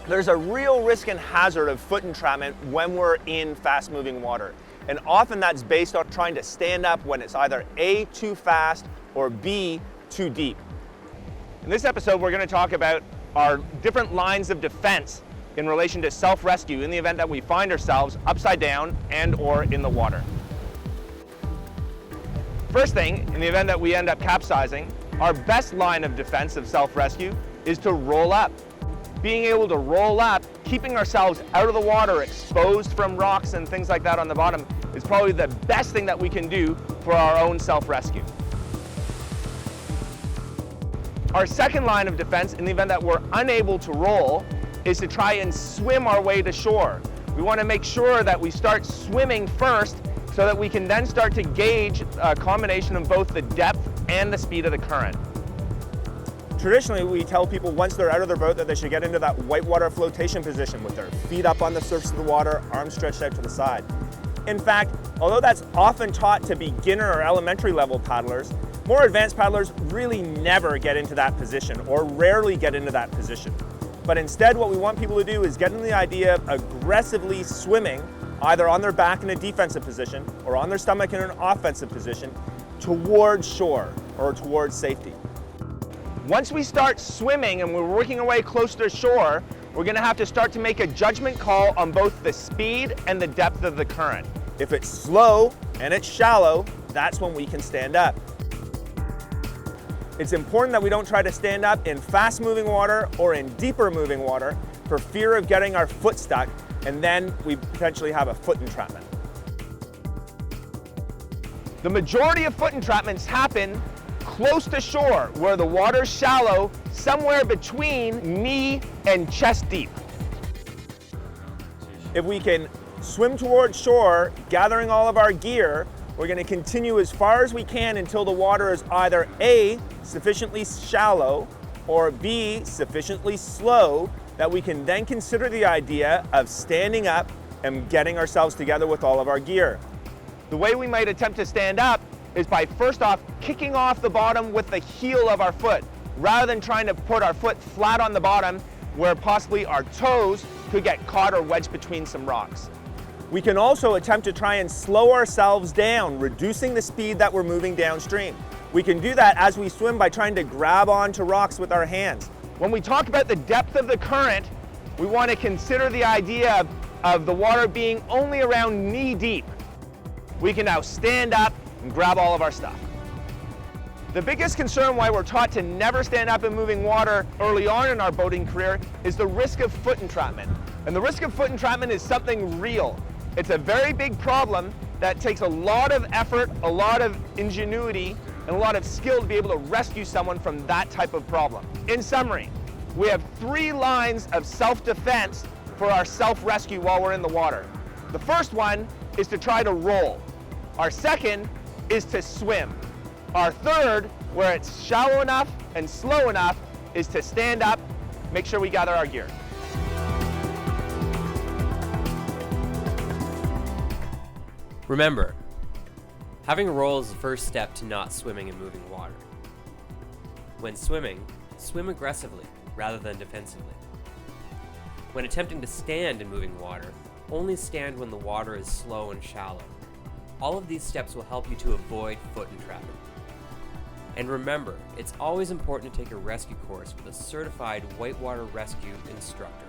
There's a real risk and hazard of foot entrapment when we're in fast-moving water. And often that's based on trying to stand up when it's either A, too fast, or B, too deep. In this episode, we're going to talk about our different lines of defense in relation to self-rescue in the event that we find ourselves upside down and or in the water. First thing, in the event that we end up capsizing, our best line of defense of self-rescue is to roll up. Being able to roll up, keeping ourselves out of the water, exposed from rocks and things like that on the bottom, is probably the best thing that we can do for our own self-rescue. Our second line of defense, in the event that we're unable to roll, is to try and swim our way to shore. We want to make sure that we start swimming first so that we can then start to gauge a combination of both the depth and the speed of the current. Traditionally, we tell people once they're out of their boat that they should get into that whitewater flotation position with their feet up on the surface of the water, arms stretched out to the side. In fact, although that's often taught to beginner or elementary level paddlers, more advanced paddlers really never get into that position or rarely get into that position. But instead, what we want people to do is get into the idea of aggressively swimming, either on their back in a defensive position or on their stomach in an offensive position, towards shore or towards safety. Once we start swimming and we're working our way close to shore, we're going to have to start to make a judgment call on both the speed and the depth of the current. If it's slow and it's shallow, that's when we can stand up. It's important that we don't try to stand up in fast-moving water or in deeper moving water for fear of getting our foot stuck, and then we potentially have a foot entrapment. The majority of foot entrapments happen close to shore, where the water's shallow, somewhere between knee and chest deep. If we can swim towards shore, gathering all of our gear, we're going to continue as far as we can until the water is either A, sufficiently shallow, or B, sufficiently slow, that we can then consider the idea of standing up and getting ourselves together with all of our gear. The way we might attempt to stand up is by first off kicking off the bottom with the heel of our foot, rather than trying to put our foot flat on the bottom where possibly our toes could get caught or wedged between some rocks. We can also attempt to try and slow ourselves down, reducing the speed that we're moving downstream. We can do that as we swim by trying to grab onto rocks with our hands. When we talk about the depth of the current, we want to consider the idea of the water being only around knee deep. We can now stand up and grab all of our stuff. The biggest concern why we're taught to never stand up in moving water early on in our boating career is the risk of foot entrapment. And the risk of foot entrapment is something real. It's a very big problem that takes a lot of effort, a lot of ingenuity, and a lot of skill to be able to rescue someone from that type of problem. In summary, we have 3 lines of self-defense for our self-rescue while we're in the water. The first one is to try to roll. Our second is to swim. Our third, where it's shallow enough and slow enough, is to stand up, make sure we gather our gear. Remember, having a roll is the first step to not swimming in moving water. When swimming, swim aggressively rather than defensively. When attempting to stand in moving water, only stand when the water is slow and shallow. All of these steps will help you to avoid foot entrapment. And remember, it's always important to take a rescue course with a certified whitewater rescue instructor.